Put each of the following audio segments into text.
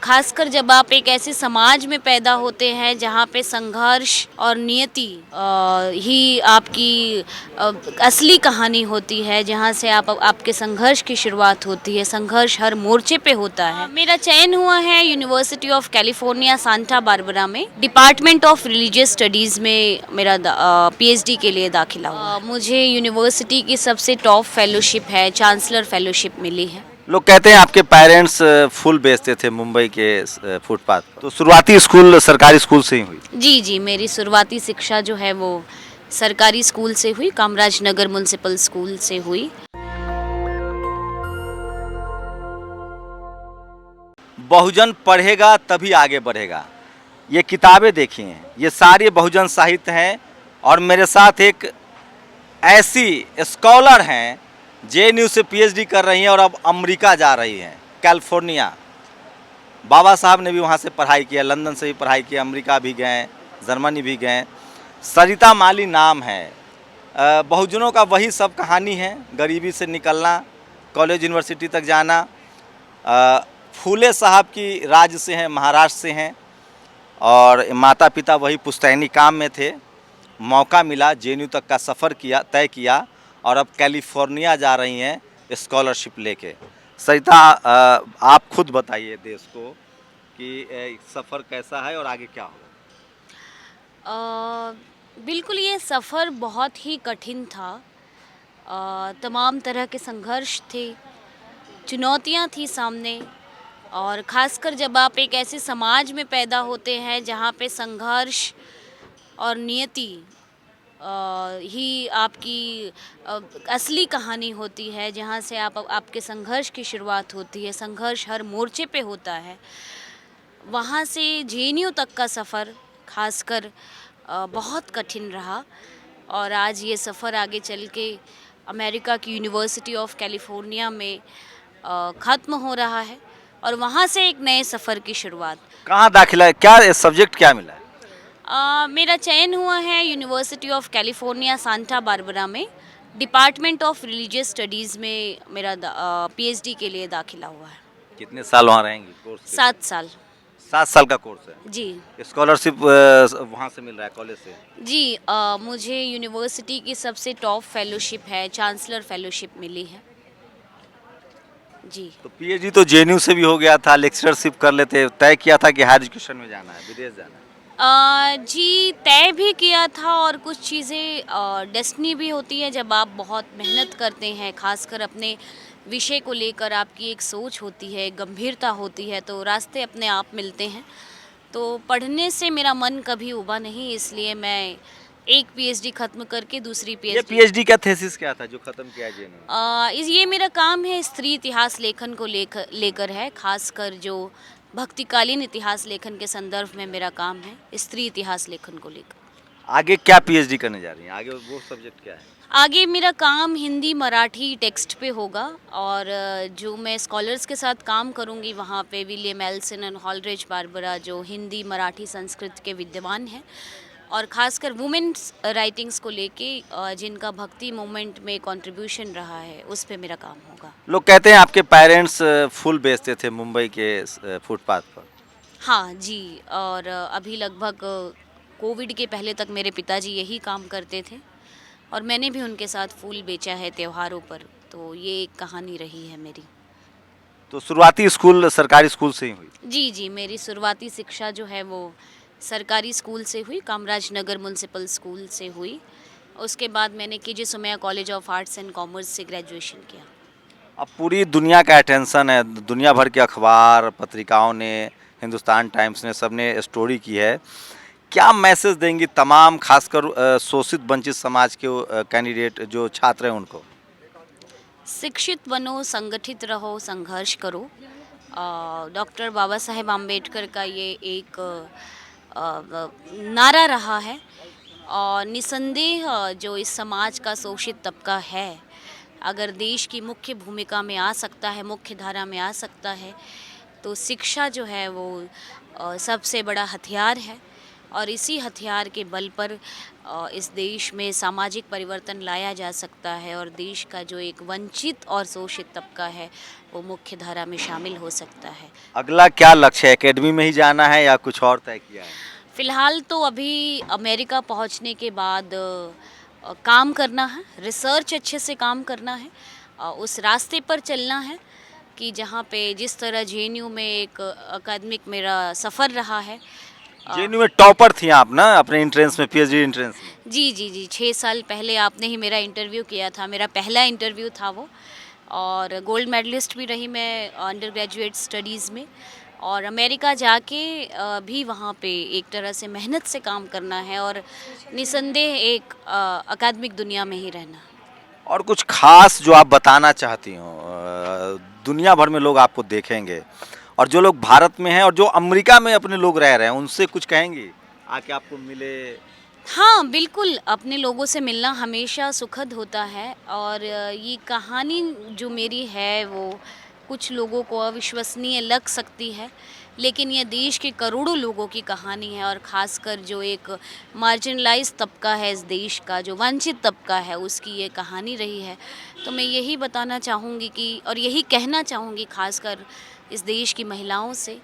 खासकर जब आप एक ऐसे समाज में पैदा होते हैं जहाँ पे संघर्ष और नियति ही आपकी असली कहानी होती है, जहाँ से आपके संघर्ष की शुरुआत होती है। संघर्ष हर मोर्चे पे होता है। मेरा चयन हुआ है university of California Santa Barbara में, डिपार्टमेंट ऑफ रिलीजियस स्टडीज़ में मेरा पीएचडी के लिए दाखिला हुआ। मुझे यूनिवर्सिटी की सबसे टॉप फेलोशिप है, चांसलर फेलोशिप मिली है। लोग कहते हैं आपके पेरेंट्स फूल बेचते थे मुंबई के फुटपाथ पर, तो शुरुआती स्कूल सरकारी स्कूल से ही हुई? जी जी, मेरी शुरुआती शिक्षा जो है वो सरकारी स्कूल से हुई, कामराज नगर म्यूनसिपल स्कूल से हुई। बहुजन पढ़ेगा तभी आगे बढ़ेगा, ये किताबें देखी हैं, ये सारी बहुजन साहित्य हैं। और मेरे साथ एक ऐसी स्कॉलर हैं, जेएनयू से पीएचडी कर रही हैं और अब अमेरिका जा रही हैं, कैलिफोर्निया। बाबा साहब ने भी वहाँ से पढ़ाई किया, लंदन से भी पढ़ाई किया, अमेरिका भी गए, जर्मनी भी गए। सरिता माली नाम है। बहुजनों का वही सब कहानी है, गरीबी से निकलना, कॉलेज यूनिवर्सिटी तक जाना। फूले साहब की राज्य से हैं, महाराष्ट्र से हैं, और माता पिता वही पुश्तैनी काम में थे। मौका मिला, जेएनयू तक का सफ़र तय किया और अब कैलिफोर्निया जा रही हैं स्कॉलरशिप लेके। सरिता, आप खुद बताइए देश को कि सफ़र कैसा है और आगे क्या होगा? बिल्कुल, ये सफ़र बहुत ही कठिन था। तमाम तरह के संघर्ष थे, चुनौतियाँ थी सामने, और ख़ासकर जब आप एक ऐसे समाज में पैदा होते हैं जहाँ पे संघर्ष और नियति ही आपकी असली कहानी होती है, जहाँ से आपके संघर्ष की शुरुआत होती है। संघर्ष हर मोर्चे पे होता है। वहाँ से जेएनयू तक का सफ़र खासकर बहुत कठिन रहा, और आज ये सफ़र आगे चल के अमेरिका की यूनिवर्सिटी ऑफ कैलिफोर्निया में ख़त्म हो रहा है, और वहाँ से एक नए सफ़र की शुरुआत। कहाँ दाखिला है, क्या सब्जेक्ट क्या मिला है? मेरा चयन हुआ है university of California Santa Barbara में, डिपार्टमेंट ऑफ रिलीजियस स्टडीज़ में मेरा पीएचडी के लिए दाखिला हुआ है। कितने साल वहाँ रहेंगी कोर्स के? 7 साल। 7 साल का कोर्स है जी। स्कॉलरशिप वहाँ से मिल रहा है, कॉलेज से? जी, मुझे यूनिवर्सिटी की सबसे टॉप फेलोशिप है, चांसलर फेलोशिप मिली है। जी। तो पीएचडी तो जेएनयू से भी हो गया था, लेक्चरशिप कर लेते, तय किया था कि हायर एजुकेशन में जाना है, विदेश जाना है? जी, तय भी किया था, और कुछ चीज़ें डेस्टिनी भी होती है। जब आप बहुत मेहनत करते हैं, खासकर अपने विषय को लेकर आपकी एक सोच होती है, गंभीरता होती है, तो रास्ते अपने आप मिलते हैं। तो पढ़ने से मेरा मन कभी उबा नहीं, इसलिए मैं एक पीएचडी ख़त्म करके दूसरी ये पीएचडी। पीएचडी का थीसिस क्या था जो खत्म किया जेएनयू? ये मेरा काम है, स्त्री इतिहास लेखन को लेकर है, खासकर जो भक्तिकालीन इतिहास लेखन के संदर्भ में मेरा काम है, स्त्री इतिहास लेखन को लेकर। आगे क्या पीएचडी करने जा रही हैं? आगे वो सब्जेक्ट क्या है? आगे मेरा काम हिंदी मराठी टेक्स्ट पे होगा, और जो मैं स्कॉलर्स के साथ काम करूँगी वहाँ पे विलियम एल्सन और हॉलरेज बारबरा, जो हिंदी मराठी संस्कृत के विद्वान हैं, और ख़ासकर वुमेन्स राइटिंग्स को लेके जिनका भक्ति मूवमेंट में कंट्रीब्यूशन रहा है, उस पे मेरा काम होगा। लोग कहते हैं आपके पेरेंट्स फूल बेचते थे मुंबई के फुटपाथ पर। हाँ जी, और अभी लगभग कोविड के पहले तक मेरे पिताजी यही काम करते थे, और मैंने भी उनके साथ फूल बेचा है त्योहारों पर, तो ये एक कहानी रही है मेरी। तो शुरुआती स्कूल सरकारी स्कूल से ही हुई? जी जी, मेरी शुरुआती शिक्षा जो है वो सरकारी स्कूल से हुई, कामराज नगर म्यूनसिपल स्कूल से हुई। उसके बाद मैंने KJ Somaiya college of arts and commerce से ग्रेजुएशन किया। अब पूरी दुनिया का अटेंशन है, दुनिया भर के अखबार पत्रिकाओं ने, हिंदुस्तान टाइम्स ने, सबने स्टोरी की है। क्या मैसेज देंगी तमाम खासकर शोषित वंचित समाज के कैंडिडेट जो छात्र हैं उनको? शिक्षित बनो, संगठित रहो, संघर्ष करो। डॉक्टर बाबा साहेब आम्बेडकर का ये एक नारा रहा है, और निसंदेह जो इस समाज का शोषित तबका है, अगर देश की मुख्य भूमिका में आ सकता है, मुख्य धारा में आ सकता है, तो शिक्षा जो है वो सबसे बड़ा हथियार है। और इसी हथियार के बल पर इस देश में सामाजिक परिवर्तन लाया जा सकता है और देश का जो एक वंचित और शोषित तबका है वो मुख्य धारा में शामिल हो सकता है। अगला क्या लक्ष्य है? एकेडमी में ही जाना है या कुछ और तय किया है? फ़िलहाल तो अभी अमेरिका पहुंचने के बाद काम करना है, रिसर्च अच्छे से काम करना है, उस रास्ते पर चलना है कि जहाँ पे जिस तरह जेएनयू में एक अकादमिक मेरा सफ़र रहा है। जेएनयू में टॉपर थी आप ना अपने एंट्रेंस में, पीएचडी एंट्रेंस में? जी जी जी, 6 साल पहले आपने ही मेरा इंटरव्यू किया था, मेरा पहला इंटरव्यू था वो, और गोल्ड मेडलिस्ट भी रही मैं अंडर ग्रेजुएट स्टडीज़ में। और अमेरिका जाके भी वहाँ पे एक तरह से मेहनत से काम करना है और निसंदेह एक अकादमिक दुनिया में ही रहना। और कुछ खास जो आप बताना चाहती हो? दुनिया भर में लोग आपको देखेंगे और जो लोग भारत में हैं और जो अमेरिका में अपने लोग रह रहे हैं उनसे कुछ कहेंगी? आके आपको मिले? हाँ बिल्कुल, अपने लोगों से मिलना हमेशा सुखद होता है और ये कहानी जो मेरी है वो कुछ लोगों को अविश्वसनीय लग सकती है, लेकिन ये देश के करोड़ों लोगों की कहानी है और ख़ासकर जो एक मार्जिनलाइज तबका है इस देश का, जो वंचित तबका है, उसकी ये कहानी रही है। तो मैं यही बताना चाहूँगी कि और यही कहना चाहूँगी ख़ासकर इस देश की महिलाओं से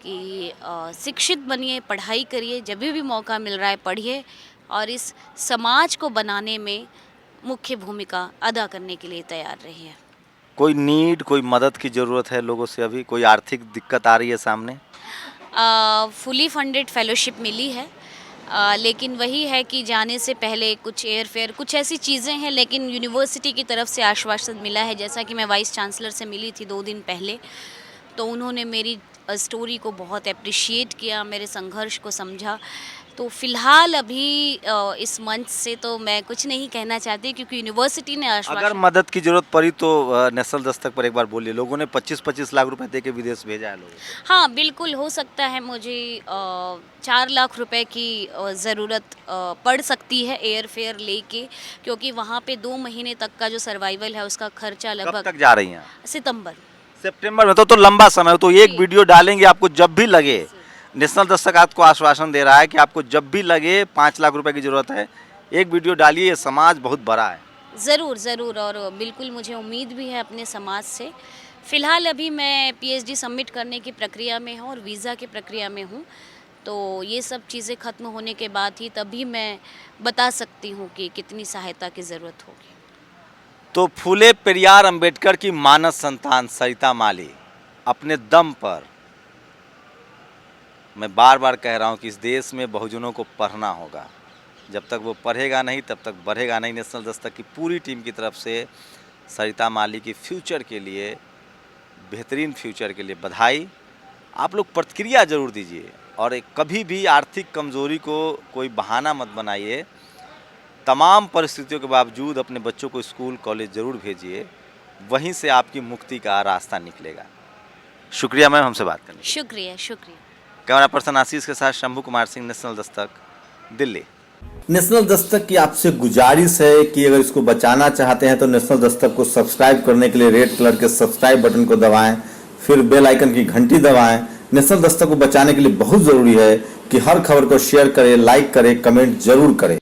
कि शिक्षित बनिए, पढ़ाई करिए, जब भी मौका मिल रहा है पढ़िए और इस समाज को बनाने में मुख्य भूमिका अदा करने के लिए तैयार रहिए। कोई नीड, कोई मदद की ज़रूरत है लोगों से? अभी कोई आर्थिक दिक्कत आ रही है सामने? फुली फंडेड फेलोशिप मिली है, लेकिन वही है कि जाने से पहले कुछ एयरफेयर, कुछ ऐसी चीज़ें हैं, लेकिन यूनिवर्सिटी की तरफ से आश्वासन मिला है। जैसा कि मैं वाइस चांसलर से मिली थी 2 दिन पहले, तो उन्होंने मेरी स्टोरी को बहुत अप्रिशिएट किया, मेरे संघर्ष को समझा। तो फ़िलहाल अभी इस मंच से तो मैं कुछ नहीं कहना चाहती क्योंकि यूनिवर्सिटी ने अगर आश्वासन। मदद की ज़रूरत पड़ी तो नेशनल दस्तक पर एक बार बोलिए। लोगों ने 25-25 लाख रुपए दे के विदेश भेजा है लोगों को। हाँ बिल्कुल, हो सकता है मुझे 4 लाख रुपए की ज़रूरत पड़ सकती है एयरफेयर लेके, क्योंकि वहाँ पे 2 महीने तक का जो सर्वाइवल है उसका खर्चा कब लगभग तक जा रही हैं? सितंबर। सितंबर में तो लंबा समय हो। तो एक जी। वीडियो डालेंगे आपको जब भी लगे। नेशनल दस्तक आपको आश्वासन दे रहा है कि आपको जब भी लगे 5 लाख रुपए की ज़रूरत है, एक वीडियो डालिए। ये समाज बहुत बड़ा है। ज़रूर ज़रूर, और बिल्कुल मुझे उम्मीद भी है अपने समाज से। फ़िलहाल अभी मैं पीएचडी सबमिट करने की प्रक्रिया में हूँ और वीज़ा की प्रक्रिया में हूँ, तो ये सब चीज़ें ख़त्म होने के बाद ही तभी मैं बता सकती हूँ कि कितनी सहायता की ज़रूरत होगी। तो फूले पेरियार अंबेडकर की मानस संतान सरिता माली अपने दम पर, मैं बार बार कह रहा हूँ कि इस देश में बहुजनों को पढ़ना होगा। जब तक वो पढ़ेगा नहीं तब तक बढ़ेगा नहीं। नेशनल दस्तक की पूरी टीम की तरफ से सरिता माली की फ्यूचर के लिए, बेहतरीन फ्यूचर के लिए बधाई। आप लोग प्रतिक्रिया ज़रूर दीजिए और कभी भी आर्थिक कमज़ोरी को कोई बहाना मत बनाइए। तमाम परिस्थितियों के बावजूद अपने बच्चों को स्कूल कॉलेज ज़रूर भेजिए, वहीं से आपकी मुक्ति का रास्ता निकलेगा। शुक्रिया मैम हमसे बात करने। शुक्रिया शुक्रिया। कैमरा पर्सन आशीष के साथ शंभू कुमार सिंह, नेशनल दस्तक, दिल्ली। नेशनल दस्तक की आपसे गुजारिश है कि अगर इसको बचाना चाहते हैं तो नेशनल दस्तक को सब्सक्राइब करने के लिए रेड कलर के सब्सक्राइब बटन को दबाएं, फिर बेल आइकन की घंटी दबाएं। नेशनल दस्तक को बचाने के लिए बहुत ज़रूरी है कि हर खबर को शेयर करें, लाइक करें, कमेंट जरूर करें।